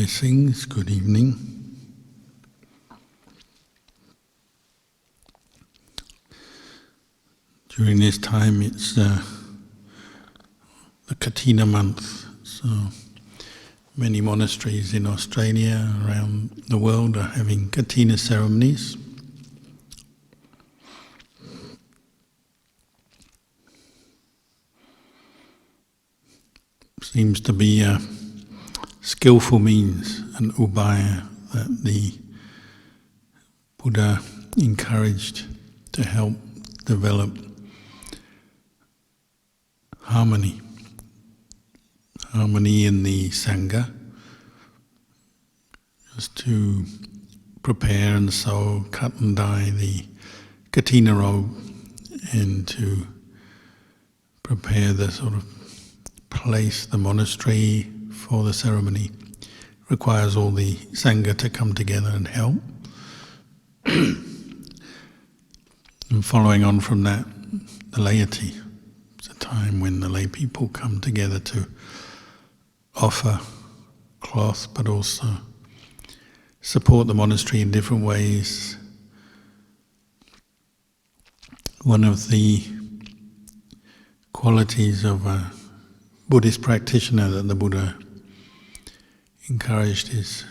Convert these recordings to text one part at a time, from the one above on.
Blessings, good evening. During this time it's the Kina month, so many monasteries in Australia, around the world, are having Kina ceremonies. Seems to be a skillful means, an ubaya that the Buddha encouraged to help develop harmony in the Sangha, just to prepare and sew, cut and dye the Kina robe, and to prepare the sort of place, the monastery for the ceremony. Requires all the Sangha to come together and help. And following on from that, the laity. It's a time when the lay people come together to offer cloth, but also support the monastery in different ways. One of the qualities of a Buddhist practitioner that the Buddha encouraged is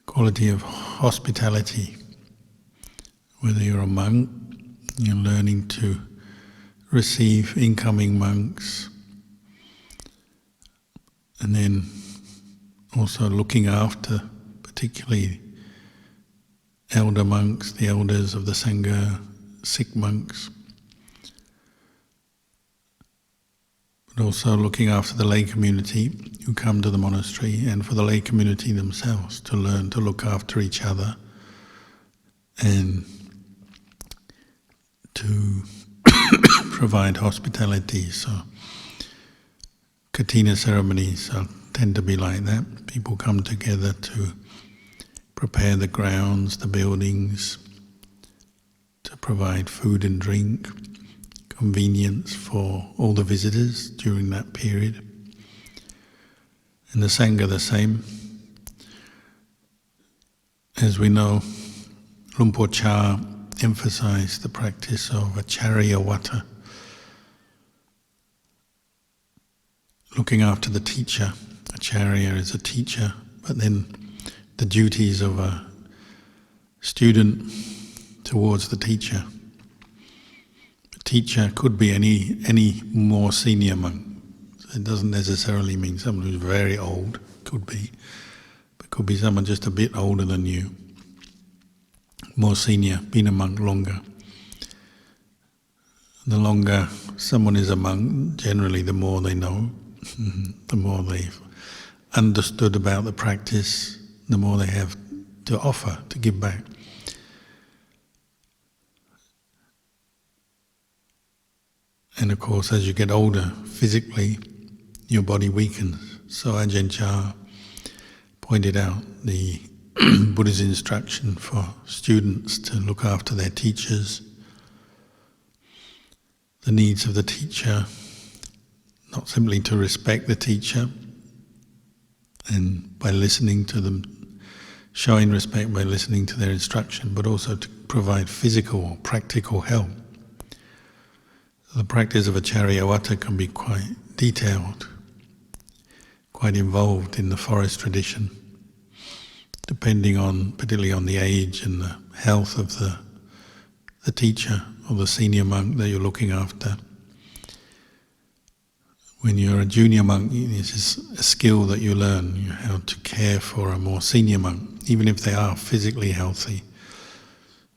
quality of hospitality. Whether you're a monk, you're learning to receive incoming monks, and then also looking after particularly elder monks, the elders of the Sangha, sick monks, but also looking after the lay community who come to the monastery, and for the lay community themselves to learn to look after each other and to provide hospitality. So Kina ceremonies tend to be like that. People come together to prepare the grounds, the buildings, to provide food and drink, convenience for all the visitors during that period. And the Sangha the same. As we know, Luang Por Chah emphasized the practice of acharya vata, looking after the teacher. Acharya is a teacher, but then the duties of a student towards the teacher. The teacher could be any more senior monk. It doesn't necessarily mean someone who's very old, could be, but could be someone just a bit older than you, more senior, been a monk longer. The longer someone is a monk, generally the more they know, the more they've understood about the practice, the more they have to offer, to give back. And of course, as you get older, physically, your body weakens. So Ajahn Chah pointed out the Buddha's instruction for students to look after their teachers, the needs of the teacher, not simply to respect the teacher and by listening to them, showing respect by listening to their instruction, but also to provide physical or practical help. The practice of acharya vata can be quite detailed, quite involved in the forest tradition, depending on, particularly on the age and the health of the teacher or the senior monk that you're looking after. When you're a junior monk, this is a skill that you learn, how to care for a more senior monk, even if they are physically healthy,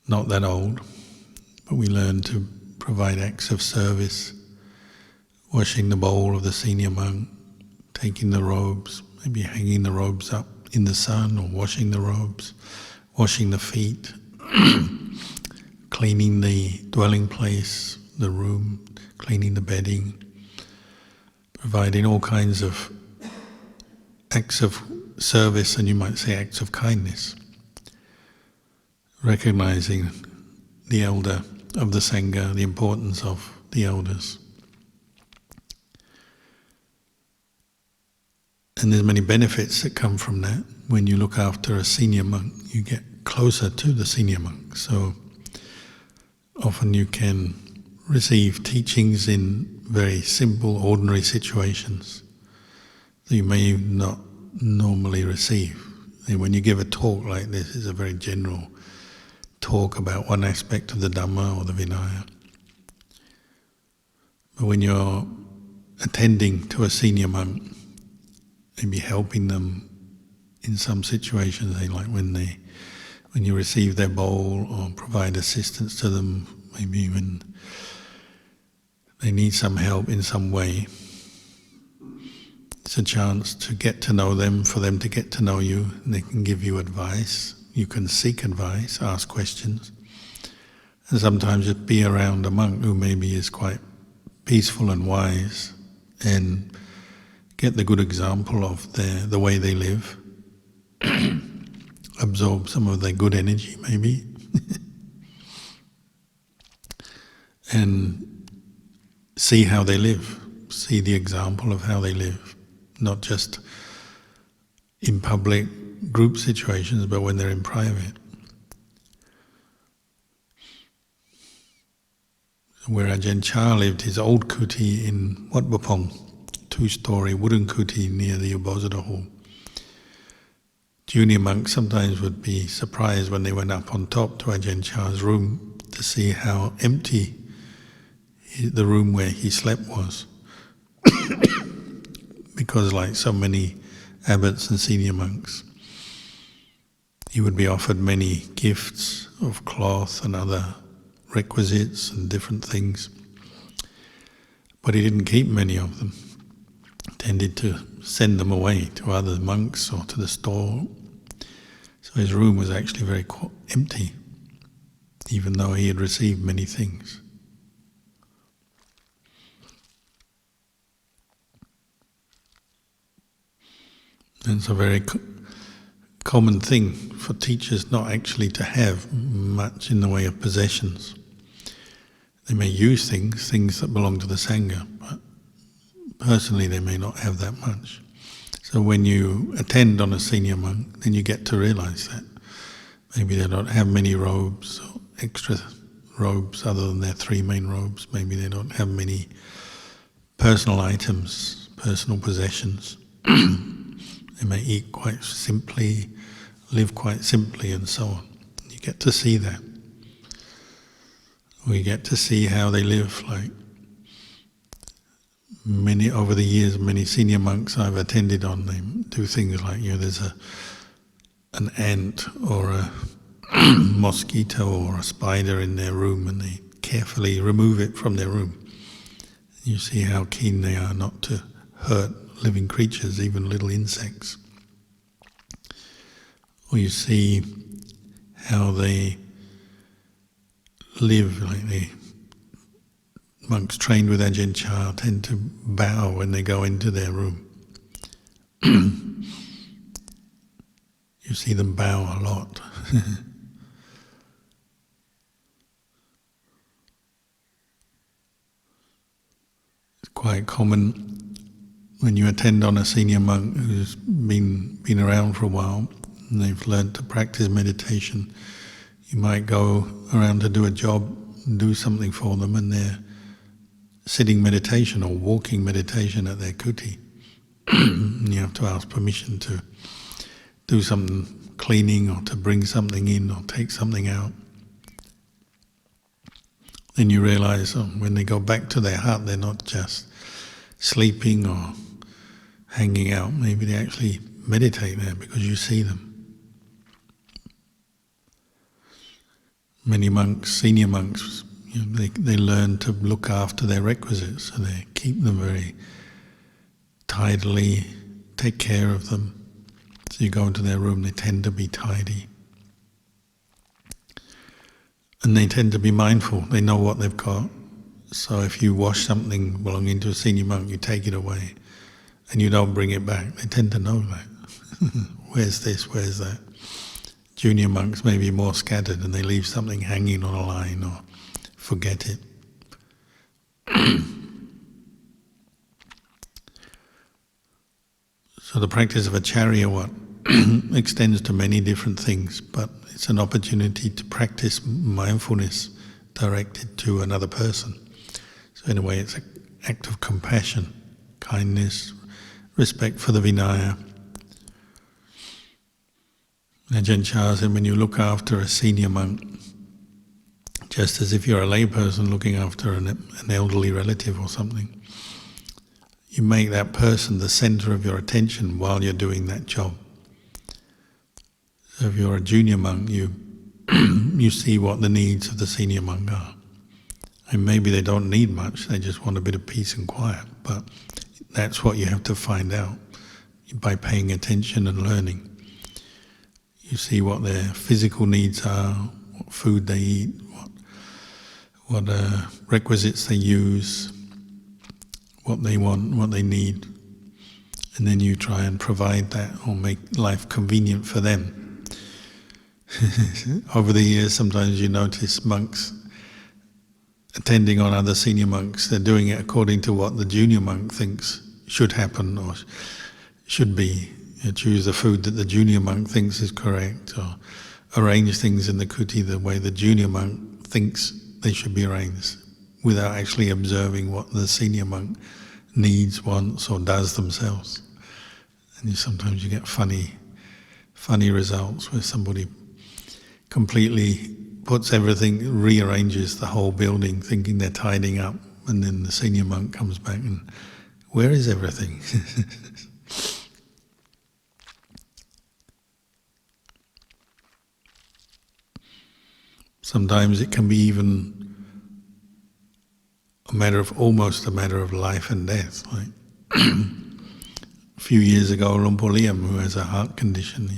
not that old. But we learn to provide acts of service, washing the bowl of the senior monk, taking the robes, maybe hanging the robes up in the sun, or washing the robes, washing the feet, cleaning the dwelling place, the room, cleaning the bedding, providing all kinds of acts of service, and you might say acts of kindness, recognizing the elder of the Sangha, the importance of the elders. And there's many benefits that come from that. When you look after a senior monk, you get closer to the senior monk. So often you can receive teachings in very simple, ordinary situations that you may not normally receive. And when you give a talk like this, it's a very general talk about one aspect of the Dhamma or the Vinaya. But when you're attending to a senior monk, maybe helping them in some situations, like when you receive their bowl or provide assistance to them, maybe when they need some help in some way, it's a chance to get to know them, for them to get to know you, and they can give you advice. You can seek advice, ask questions, and sometimes just be around a monk who maybe is quite peaceful and wise, and get the good example of the way they live, absorb some of their good energy maybe, and see how they live, see the example of how they live, not just in public group situations, but when they're in private. Where Ajahn Chah lived, his old kuti in Wat Bapong, 2-story wooden kuti near the Ubosada Hall. Junior monks sometimes would be surprised when they went up on top to Ajahn Chah's room to see how empty the room where he slept was. Because like so many abbots and senior monks, he would be offered many gifts of cloth and other requisites and different things, but he didn't keep many of them. He tended to send them away to other monks or to the store. So his room was actually very empty, even though he had received many things. And it's a very common thing for teachers not actually to have much in the way of possessions. They may use things that belong to the Sangha, but personally they may not have that much. So when you attend on a senior monk, then you get to realize that. Maybe they don't have many robes or extra robes other than their 3 main robes. Maybe they don't have many personal items, personal possessions. They may eat quite simply, live quite simply, and so on. You get to see that. We get to see how they live. Like over the years, many senior monks I've attended on, they do things like, there's an ant or a mosquito or a spider in their room, and they carefully remove it from their room. You see how keen they are not to hurt living creatures, even little insects. Or you see how they live, like the monks trained with Ajahn Chah tend to bow when they go into their room. You see them bow a lot. It's quite common when you attend on a senior monk who's been around for a while and they've learned to practice meditation. You might go around to do a job, do something for them, and they're sitting meditation or walking meditation at their kuti. And you have to ask permission to do some cleaning or to bring something in or take something out. Then you realize when they go back to their hut, they're not just sleeping or hanging out. Maybe they actually meditate there because you see them. Many monks, senior monks, they learn to look after their requisites, so they keep them very tidily, take care of them. So you go into their room, they tend to be tidy. And they tend to be mindful, they know what they've got. So if you wash something belonging to a senior monk, you take it away and you don't bring it back. They tend to know that. Where's this, where's that? Junior monks may be more scattered and they leave something hanging on a line or forget it. So the practice of Acharya extends to many different things, but it's an opportunity to practice mindfulness directed to another person. So in a way it's an act of compassion, kindness, respect for the Vinaya. Ajahn Chah said, when you look after a senior monk, just as if you're a layperson looking after an elderly relative or something, you make that person the center of your attention while you're doing that job. So if you're a junior monk, you see what the needs of the senior monk are. And maybe they don't need much, they just want a bit of peace and quiet, but that's what you have to find out by paying attention and learning. You see what their physical needs are, what food they eat, what requisites they use, what they want, what they need, and then you try and provide that or make life convenient for them. Over the years, sometimes you notice monks attending on other senior monks, they're doing it according to what the junior monk thinks should happen or should be. You choose the food that the junior monk thinks is correct, or arrange things in the kuti the way the junior monk thinks they should be arranged, without actually observing what the senior monk needs, wants, or does themselves. And sometimes you get funny results where somebody completely puts everything, rearranges the whole building, thinking they're tidying up, and then the senior monk comes back and, where is everything? Sometimes it can be even almost a matter of life and death. Like a few years ago, Lumpur Liam, who has a heart condition,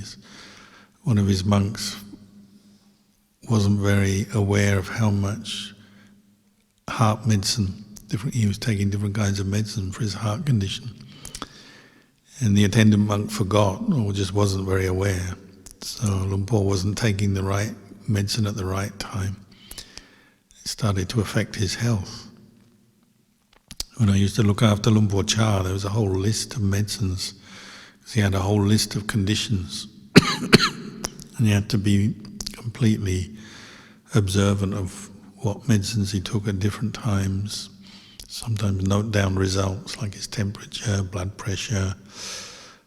one of his monks wasn't very aware of how much heart medicine, he was taking different kinds of medicine for his heart condition. And the attendant monk forgot, or just wasn't very aware. So Lumpur wasn't taking the right medicine at the right time. It started to affect his health. When I used to look after Lumpur Cha, there was a whole list of medicines, because he had a whole list of conditions. And you had to be completely observant of what medicines he took at different times. Sometimes note down results like his temperature, blood pressure,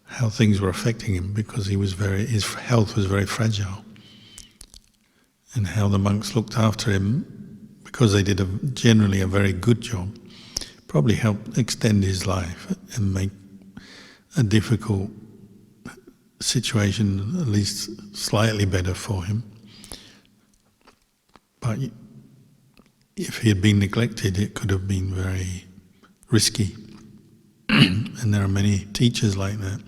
how things were affecting him, because his health was very fragile. And how the monks looked after him, because they did generally a very good job, probably helped extend his life and make a difficult situation at least slightly better for him. But if he had been neglected, it could have been very risky. And there are many teachers like that.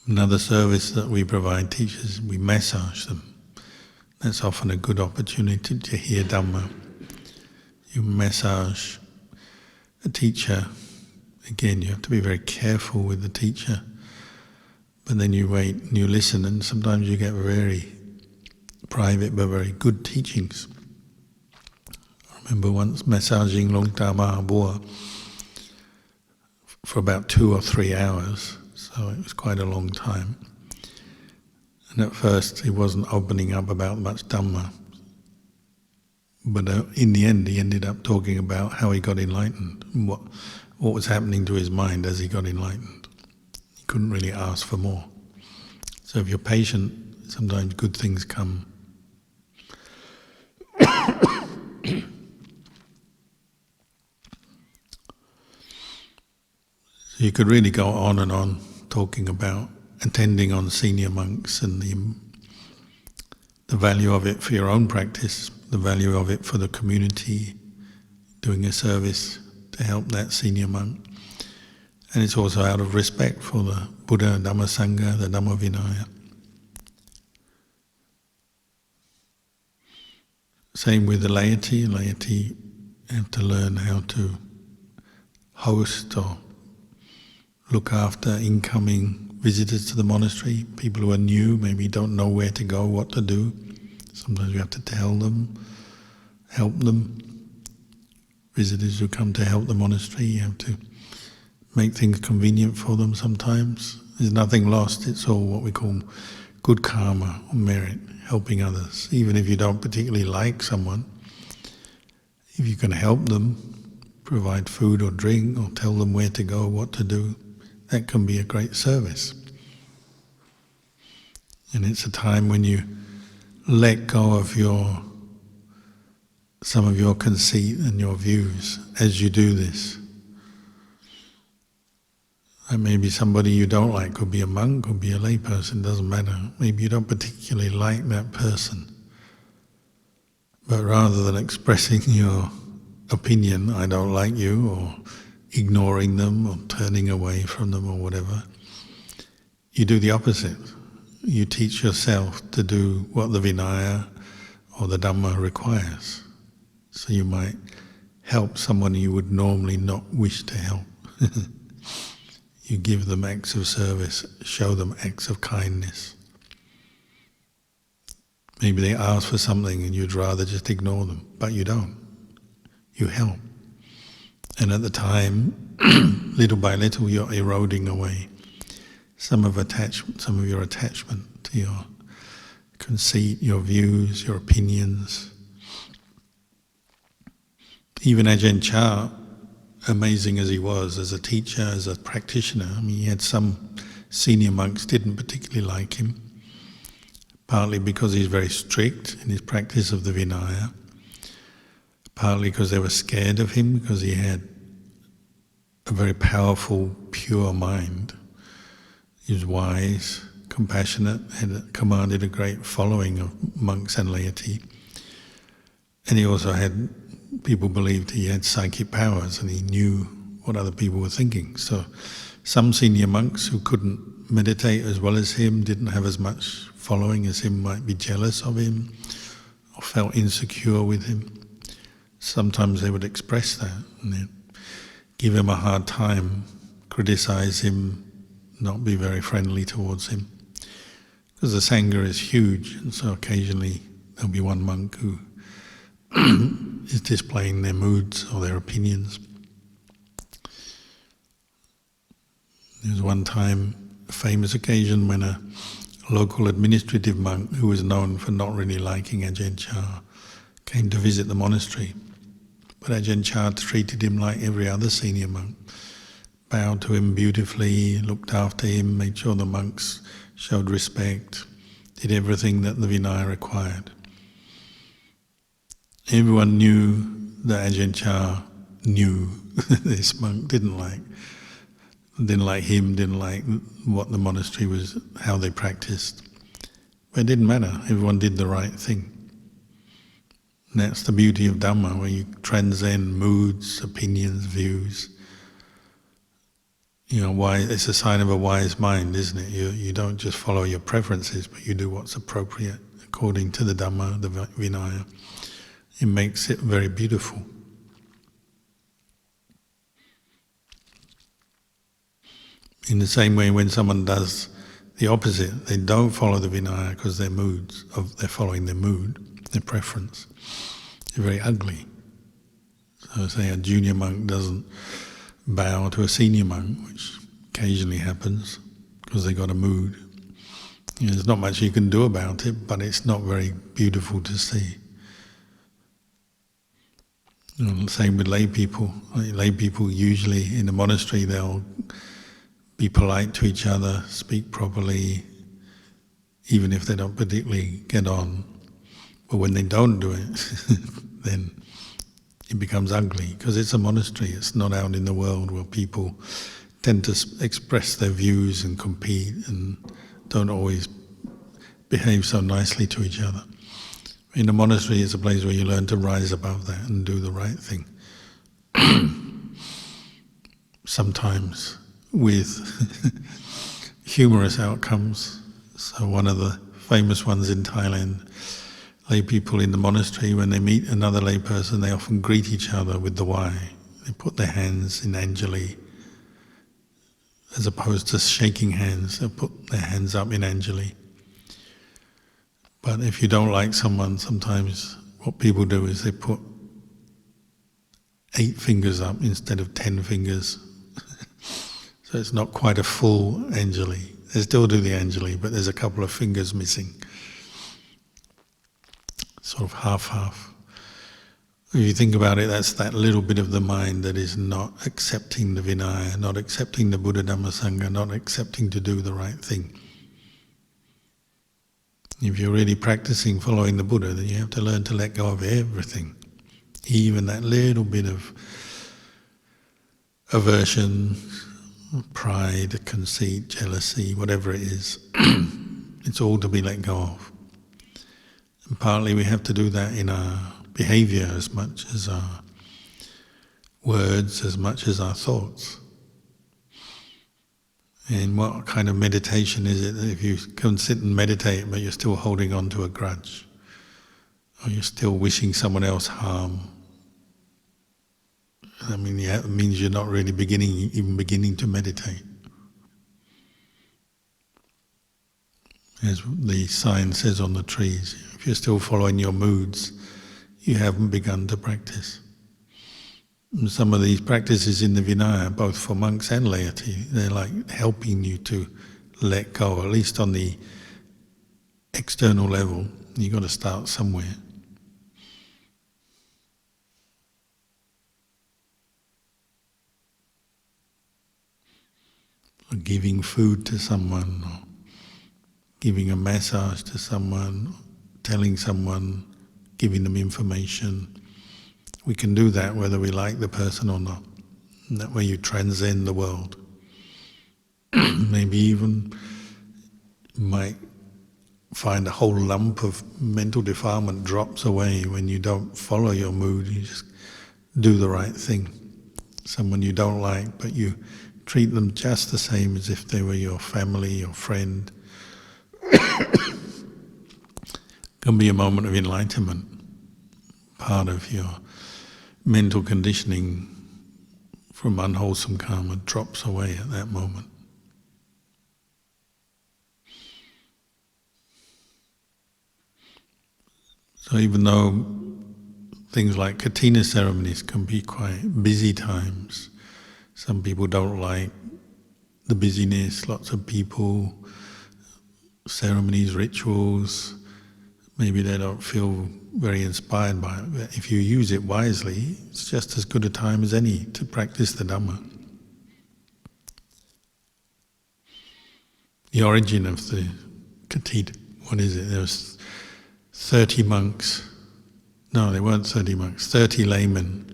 Another service that we provide teachers, we massage them. That's often a good opportunity to hear Dhamma. You massage a teacher. Again, you have to be very careful with the teacher. But then you wait and you listen, and sometimes you get very private but very good teachings. I remember once massaging Longta Mahabua for about 2 or 3 hours, so it was quite a long time. And at first he wasn't opening up about much Dhamma, but in the end he ended up talking about how he got enlightened, and what was happening to his mind as he got enlightened. He couldn't really ask for more. So if you're patient, sometimes good things come. So you could really go on and on talking about attending on senior monks and the value of it for your own practice, the value of it for the community, doing a service to help that senior monk. And it's also out of respect for the Buddha, Dhamma Sangha, the Dhamma Vinaya. Same with the laity. Laity have to learn how to host or look after incoming visitors to the monastery, people who are new, maybe don't know where to go, what to do. Sometimes we have to tell them, help them. visitors who come to help the monastery. You have to make things convenient for them sometimes. There's nothing lost, it's all what we call good karma or merit, helping others. Even if you don't particularly like someone, if you can help them, provide food or drink, or tell them where to go, what to do, that can be a great service. And it's a time when you let go of some of your conceit and your views as you do this. And maybe somebody you don't like, could be a monk, could be a lay person, doesn't matter. Maybe you don't particularly like that person. But rather than expressing your opinion, I don't like you, or ignoring them, or turning away from them, or whatever, you do the opposite. You teach yourself to do what the Vinaya or the Dhamma requires. So you might help someone you would normally not wish to help. You give them acts of service, show them acts of kindness. Maybe they ask for something and you'd rather just ignore them, but you don't. You help. And at the time, little by little, you're eroding away some of your attachment to your conceit, your views, your opinions. Even Ajahn Chah, amazing as he was as a teacher, as a practitioner, I mean, he had some senior monks didn't particularly like him, partly because he's very strict in his practice of the Vinaya, partly because they were scared of him because he had a very powerful, pure mind. He was wise, compassionate, had commanded a great following of monks and laity. And he also had, people believed he had psychic powers and he knew what other people were thinking. So some senior monks who couldn't meditate as well as him, didn't have as much following as him, might be jealous of him or felt insecure with him. Sometimes they would express that and they'd give him a hard time, criticize him, not be very friendly towards him. Because the Sangha is huge, and so occasionally there'll be one monk who is displaying their moods or their opinions. There was one time, a famous occasion, when a local administrative monk who was known for not really liking Ajahn Chah came to visit the monastery. But Ajahn Chah treated him like every other senior monk, bowed to him beautifully, looked after him, made sure the monks showed respect, did everything that the Vinaya required. Everyone knew that Ajahn Chah knew this monk didn't like him, didn't like what the monastery was, how they practiced. But it didn't matter, everyone did the right thing. And that's the beauty of Dhamma, where you transcend moods, opinions, views. You know, it's a sign of a wise mind, isn't it? You don't just follow your preferences, but you do what's appropriate according to the Dhamma, the Vinaya. It makes it very beautiful. In the same way, when someone does the opposite, they don't follow the Vinaya because they're following their mood, their preference. They're very ugly. So say a junior monk doesn't bow to a senior monk, which occasionally happens because they got a mood. You know, there's not much you can do about it, but it's not very beautiful to see. You know, same with lay people. Lay people usually in the monastery, they'll be polite to each other, speak properly, even if they don't particularly get on. But when they don't do it, then it becomes ugly, because it's a monastery, it's not out in the world where people tend to express their views and compete and don't always behave so nicely to each other. In a monastery, it's a place where you learn to rise above that and do the right thing. Sometimes with humorous outcomes. So one of the famous ones in Thailand, lay people in the monastery, when they meet another lay person, they often greet each other with the Y. They put their hands in Anjali. As opposed to shaking hands, they put their hands up in Anjali. But if you don't like someone, sometimes what people do is they put 8 fingers up instead of 10 fingers. So it's not quite a full Anjali. They still do the Anjali, but there's a couple of fingers missing. Sort of half-half. If you think about it, that's that little bit of the mind that is not accepting the Vinaya, not accepting the Buddha Dhamma Sangha, not accepting to do the right thing. If you're really practicing following the Buddha, then you have to learn to let go of everything. Even that little bit of aversion, pride, conceit, jealousy, whatever it is, it's all to be let go of. And partly we have to do that in our behavior as much as our words, as much as our thoughts. And what kind of meditation is it that if you can sit and meditate but you're still holding on to a grudge, or you're still wishing someone else harm? I mean, yeah, it means you're not really even beginning to meditate. As the sign says on the trees, if you're still following your moods, you haven't begun to practice. And some of these practices in the Vinaya, both for monks and laity, they're like helping you to let go, at least on the external level. You've got to start somewhere. Or giving food to someone, or giving a massage to someone, telling someone, giving them information. We can do that whether we like the person or not. And that way you transcend the world. Maybe even might find a whole lump of mental defilement drops away when you don't follow your mood, you just do the right thing. Someone you don't like, but you treat them just the same as if they were your family, your friend. Can be a moment of enlightenment. Part of your mental conditioning from unwholesome karma drops away at that moment. So even though things like Kina ceremonies can be quite busy times, some people don't like the busyness, lots of people, ceremonies, rituals. Maybe they don't feel very inspired by it. But if you use it wisely, it's just as good a time as any to practice the Dhamma. The origin of the Kina, what is it? There was 30 monks. No, there weren't 30 monks. 30 laymen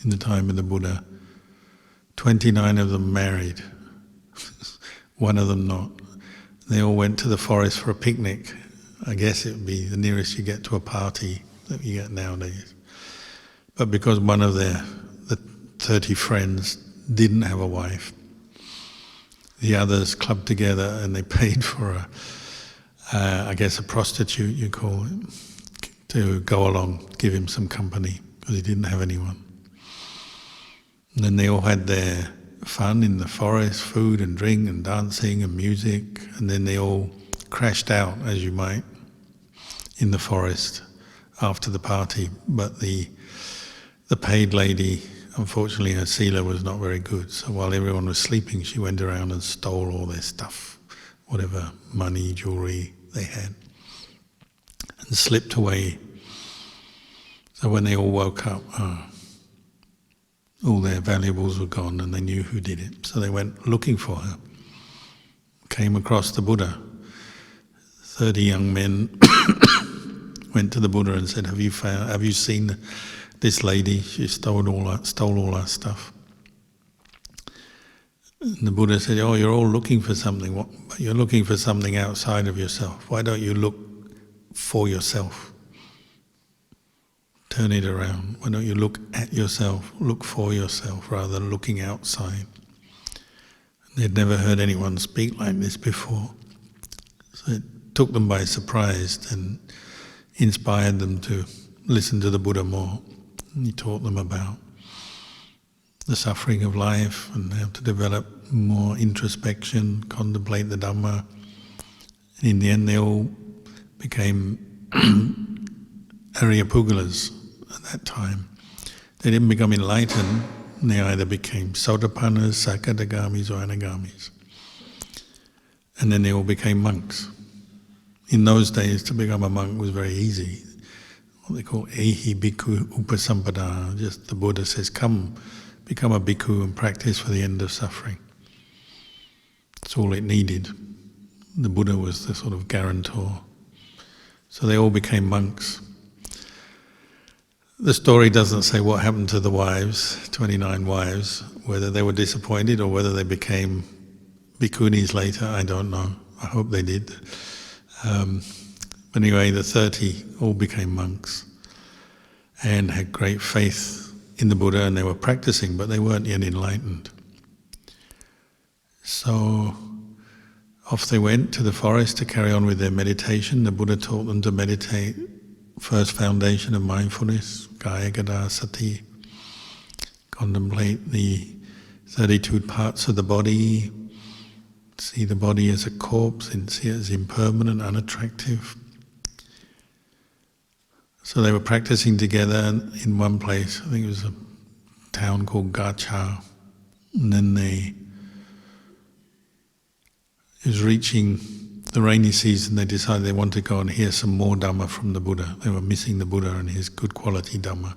in the time of the Buddha. 29 of them married. One of them not. They all went to the forest for a picnic. I guess it would be the nearest you get to a party that you get nowadays. But because one of the 30 friends didn't have a wife, the others clubbed together and they paid for I guess a prostitute, you call it, to go along, give him some company, because he didn't have anyone. And then they all had their fun in the forest, food and drink and dancing and music, and then they all crashed out, as you might, in the forest after the party. But the paid lady, unfortunately her sila was not very good, so while everyone was sleeping she went around and stole all their stuff, whatever money, jewellery they had, and slipped away. So when they all woke up, all their valuables were gone and they knew who did it. So they went looking for her, came across the Buddha. 30 young men went to the Buddha and said, have you seen this lady? She stole all our stuff. And the Buddha said, oh, you're all looking for something, but you're looking for something outside of yourself. Why don't you look for yourself? Turn it around. Why don't you look at yourself, look for yourself, rather than looking outside? They'd never heard anyone speak like this before. So it took them by surprise and inspired them to listen to the Buddha more. And he taught them about the suffering of life and how to develop more introspection, contemplate the Dhamma. And in the end they all became Arya Pugalas at that time. they didn't become enlightened. They either became Sotapannas, Sakadagamis, or Anagamis. And then they all became monks. In those days, to become a monk was very easy. What they call ehi bhikkhu upasampada. Just the Buddha says, come, become a bhikkhu and practice for the end of suffering. That's all it needed. The Buddha was the sort of guarantor. So they all became monks. The story doesn't say what happened to the wives, 29 wives, whether they were disappointed or whether they became bhikkhunis later, I don't know. I hope they did. But anyway, the 30 all became monks and had great faith in the Buddha, and they were practicing, but they weren't yet enlightened. So off they went to the forest to carry on with their meditation. The Buddha taught them to meditate, first foundation of mindfulness, Kaya Gada Sati, contemplate the 32 parts of the body, see the body as a corpse and see it as impermanent, unattractive. So they were practicing together in one place. I think it was a town called Gacha. And then it was reaching the rainy season. They decided they wanted to go and hear some more Dhamma from the Buddha. They were missing the Buddha and his good quality Dhamma.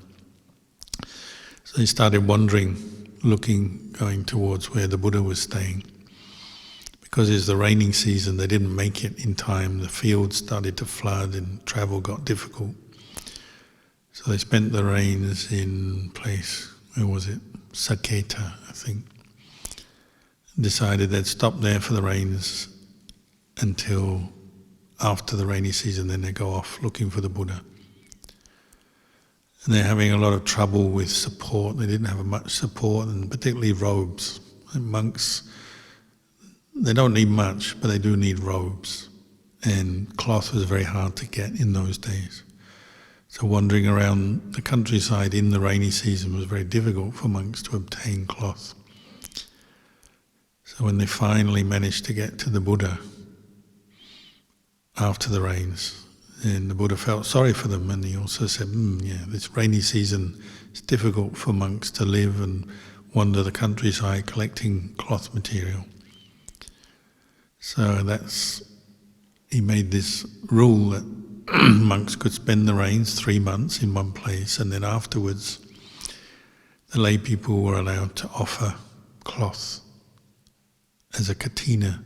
So they started wandering, looking, going towards where the Buddha was staying. Because it's the raining season, they didn't make it in time. The fields started to flood and travel got difficult. So they spent the rains in place, where was it? Saketa, I think. Decided they'd stop there for the rains until after the rainy season, then they go off looking for the Buddha. And they're having a lot of trouble with support. They didn't have much support, and particularly robes. And monks, they don't need much, but they do need robes. And cloth was very hard to get in those days. So wandering around the countryside in the rainy season was very difficult for monks to obtain cloth. So when they finally managed to get to the Buddha after the rains, then the Buddha felt sorry for them, and he also said, this rainy season is difficult for monks to live and wander the countryside collecting cloth material. So he made this rule that monks could spend the rains 3 months in one place, and then afterwards the lay people were allowed to offer cloth as a katina,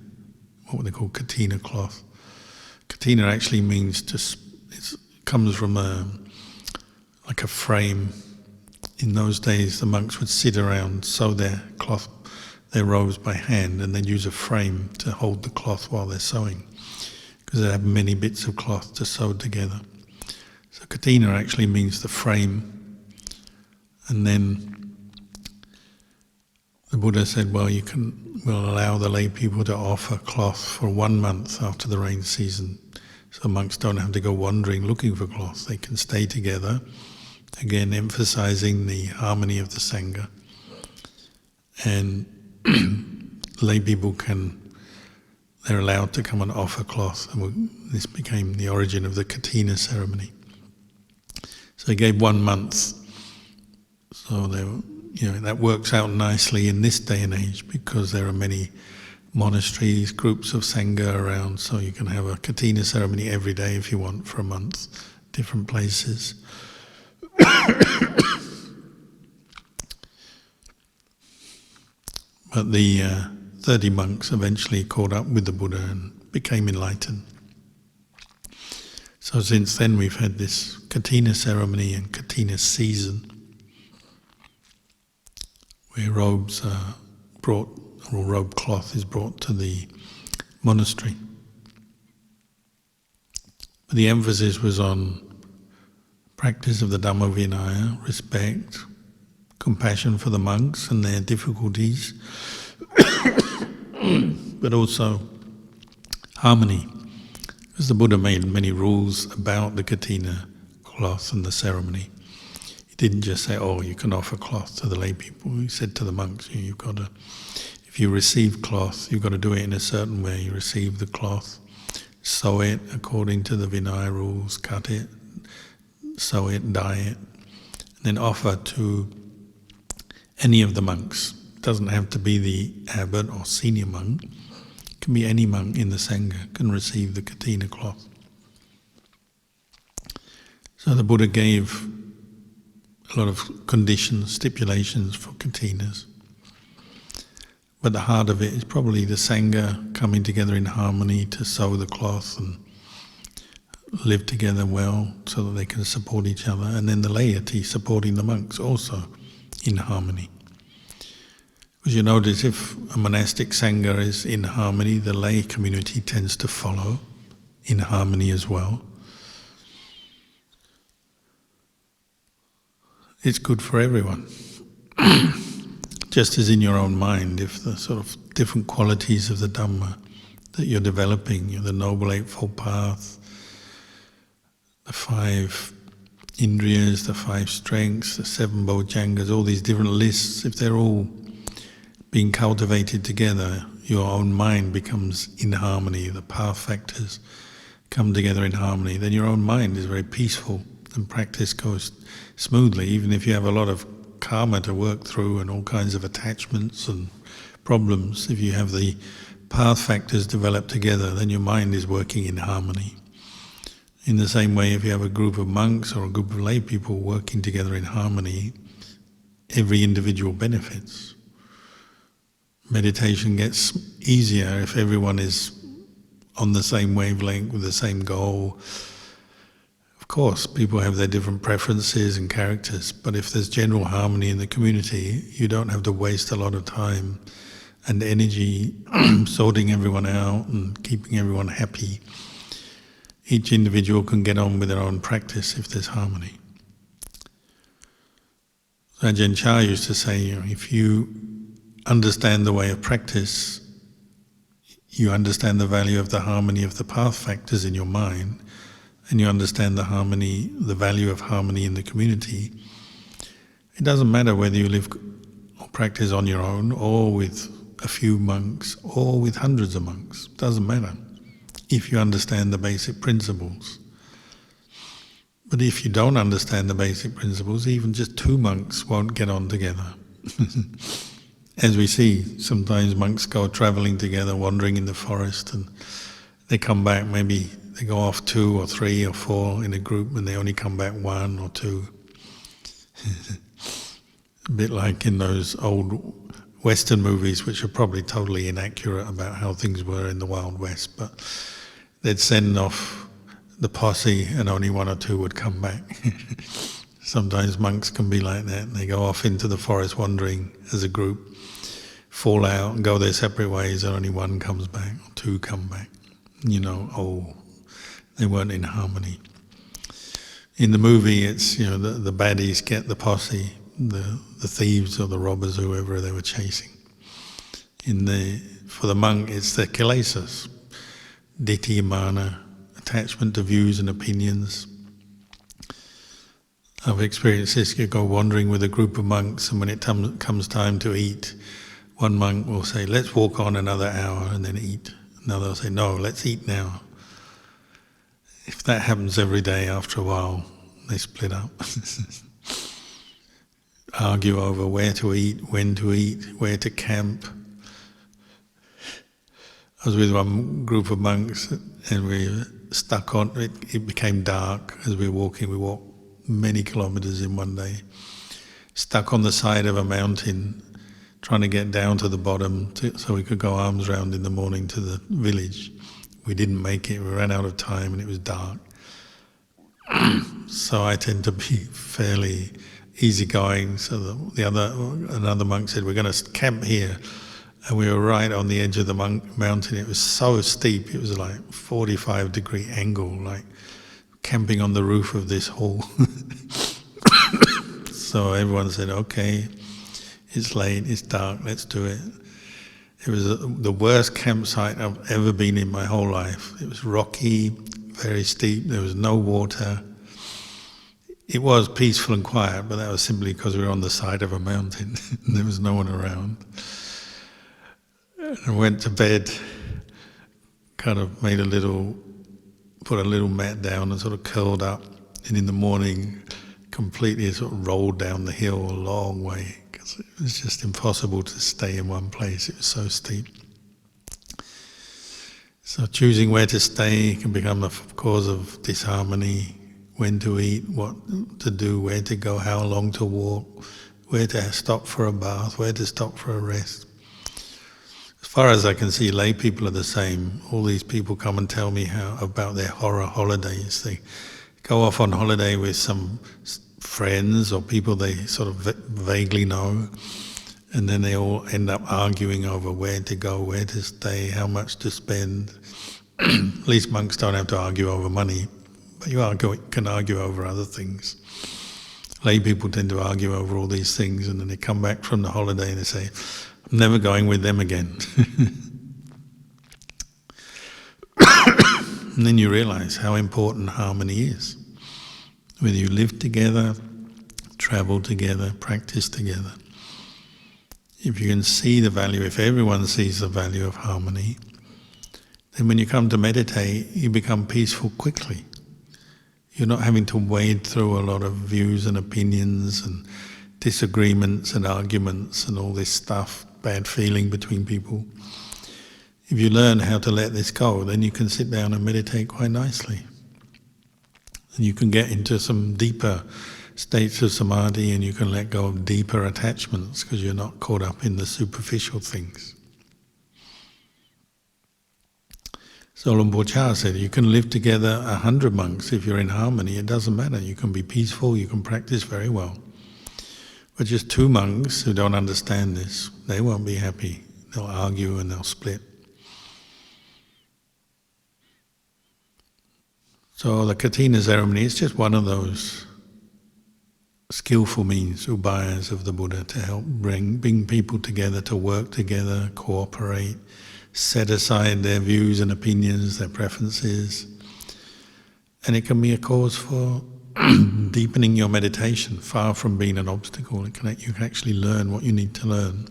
what they call katina cloth. Katina actually means it comes from like a frame. In those days the monks would sit around, sew their cloth, their robes by hand, and they'd use a frame to hold the cloth while they're sewing, because they have many bits of cloth to sew together. So katina actually means the frame. And then the Buddha said, well, we'll allow the lay people to offer cloth for 1 month after the rain season, so monks don't have to go wandering looking for cloth. They can stay together, again emphasizing the harmony of the Sangha. And lay people they're allowed to come and offer cloth, and this became the origin of the katina ceremony. So he gave 1 month. So that works out nicely in this day and age, because there are many monasteries, groups of Sangha around, so you can have a katina ceremony every day if you want for a month, different places. But the 30 monks eventually caught up with the Buddha and became enlightened. So since then we've had this katina ceremony and katina season, where robes are brought, or robe cloth is brought to the monastery. But the emphasis was on practice of the Dhamma Vinaya, respect, compassion for the monks and their difficulties, but also harmony, because the Buddha made many rules about the katina cloth and the ceremony. He didn't just say, you can offer cloth to the lay people. He said to the monks, you've got to, if you receive cloth, you've got to do it in a certain way. You receive the cloth, sew it according to the Vinaya rules, cut it, sew it, dye it, then offer to any of the monks. It doesn't have to be the abbot or senior monk. It can be any monk in the Sangha can receive the Kina cloth. So the Buddha gave a lot of conditions, stipulations for Kinas. But the heart of it is probably the Sangha coming together in harmony to sew the cloth and live together well so that they can support each other, and then the laity supporting the monks also in harmony. Because you notice if a monastic Sangha is in harmony, the lay community tends to follow in harmony as well. It's good for everyone. Just as in your own mind, if the sort of different qualities of the Dhamma that you're developing, the Noble Eightfold Path, the 5 Indriyas, the 5 strengths, the 7 Bojjhangas, all these different lists, if they're all being cultivated together, your own mind becomes in harmony, the path factors come together in harmony, then your own mind is very peaceful and practice goes smoothly, even if you have a lot of karma to work through and all kinds of attachments and problems. If you have the path factors developed together, then your mind is working in harmony. In the same way, if you have a group of monks or a group of lay people working together in harmony, every individual benefits. Meditation gets easier if everyone is on the same wavelength with the same goal. Of course, people have their different preferences and characters, but if there's general harmony in the community, you don't have to waste a lot of time and energy sorting everyone out and keeping everyone happy. Each individual can get on with their own practice if there's harmony. Ajahn Chah used to say, if you understand the way of practice, you understand the value of the harmony of the path factors in your mind, and you understand the harmony, the value of harmony in the community. It doesn't matter whether you live or practice on your own, or with a few monks, or with hundreds of monks. It doesn't matter, if you understand the basic principles. But if you don't understand the basic principles, even just 2 monks won't get on together. As we see, sometimes monks go travelling together, wandering in the forest, and they come back, maybe they go off 2 or 3 or 4 in a group, and they only come back 1 or 2. A bit like in those old Western movies, which are probably totally inaccurate about how things were in the Wild West, but they'd send off the posse and only 1 or 2 would come back. Sometimes monks can be like that. They go off into the forest wandering as a group, fall out and go their separate ways, and only 1 comes back, or 2 come back. They weren't in harmony. In the movie, it's the baddies get the posse, the thieves or the robbers, whoever they were chasing. For the monk, it's the kilesas, ditthi, mana, attachment to views and opinions. I've experienced this. You go wandering with a group of monks, and when it comes time to eat, one monk will say, "Let's walk on another hour and then eat." Another will say, "No, let's eat now." If that happens every day, after a while, they split up. Argue over where to eat, when to eat, where to camp. I was with one group of monks, and we were stuck on it. It became dark as we were walking. We walked many kilometres in one day. Stuck on the side of a mountain, trying to get down to the bottom so we could go arms round in the morning to the village. We didn't make it. We ran out of time, and it was dark. So I tend to be fairly easygoing. So another monk said, "We're going to camp here," and we were right on the edge of the mountain. It was so steep. It was like 45-degree angle, like camping on the roof of this hall. So everyone said, "Okay, it's late, it's dark, let's do it." It was the worst campsite I've ever been in my whole life. It was rocky, very steep, there was no water. It was peaceful and quiet, but that was simply because we were on the side of a mountain and there was no one around. I went to bed, kind of put a little mat down and sort of curled up, and in the morning completely sort of rolled down the hill a long way because it was just impossible to stay in one place. It was so steep. So choosing where to stay can become a cause of disharmony. When to eat, what to do, where to go, how long to walk, where to stop for a bath, where to stop for a rest. As far as I can see, lay people are the same. All these people come and tell me about their horror holidays. They go off on holiday with some friends or people they sort of vaguely know, and then they all end up arguing over where to go, where to stay, how much to spend. At least monks don't have to argue over money, but you can argue over other things. Lay people tend to argue over all these things, and then they come back from the holiday and they say, I'm never going with them again. And then you realize how important harmony is. Whether you live together, travel together, practice together. If you can see the value, if everyone sees the value of harmony, then when you come to meditate, you become peaceful quickly. You're not having to wade through a lot of views and opinions and disagreements and arguments and all this stuff, bad feeling between people. If you learn how to let this go, then you can sit down and meditate quite nicely. And you can get into some deeper states of samadhi, and you can let go of deeper attachments because you're not caught up in the superficial things. So Luang Cha said, you can live together 100 monks if you're in harmony. It doesn't matter. You can be peaceful, you can practice very well. But just 2 monks who don't understand this, they won't be happy. They'll argue and they'll split. So the Katina ceremony is just one of those skillful means, ubayas of the Buddha, to help bring people together, to work together, cooperate, set aside their views and opinions, their preferences. And it can be a cause for deepening your meditation, far from being an obstacle. You can actually learn what you need to learn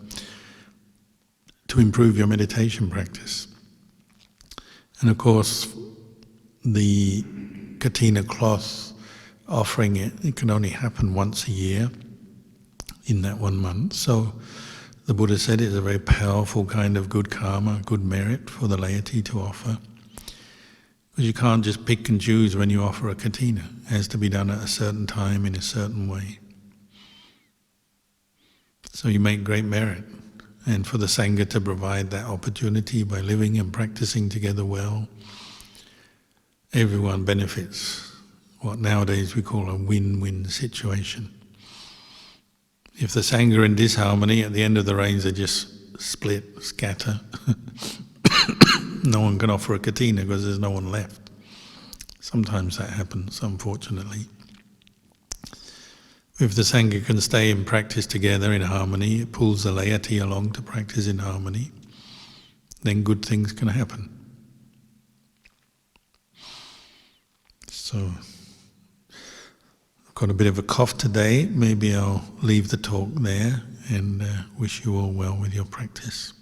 to improve your meditation practice. And of course, the Katina cloth, offering it can only happen once a year in that 1 month. So the Buddha said it's a very powerful kind of good karma, good merit for the laity to offer. Because you can't just pick and choose when you offer a Katina. It has to be done at a certain time in a certain way. So you make great merit. And for the Sangha to provide that opportunity by living and practicing together well, everyone benefits. What nowadays we call a win-win situation. If the Sangha are in disharmony, at the end of the rains they just split, scatter. No one can offer a Katina because there's no one left. Sometimes that happens, unfortunately. If the Sangha can stay and practice together in harmony, it pulls the laity along to practice in harmony, then good things can happen. So, I've got a bit of a cough today. Maybe I'll leave the talk there and wish you all well with your practice.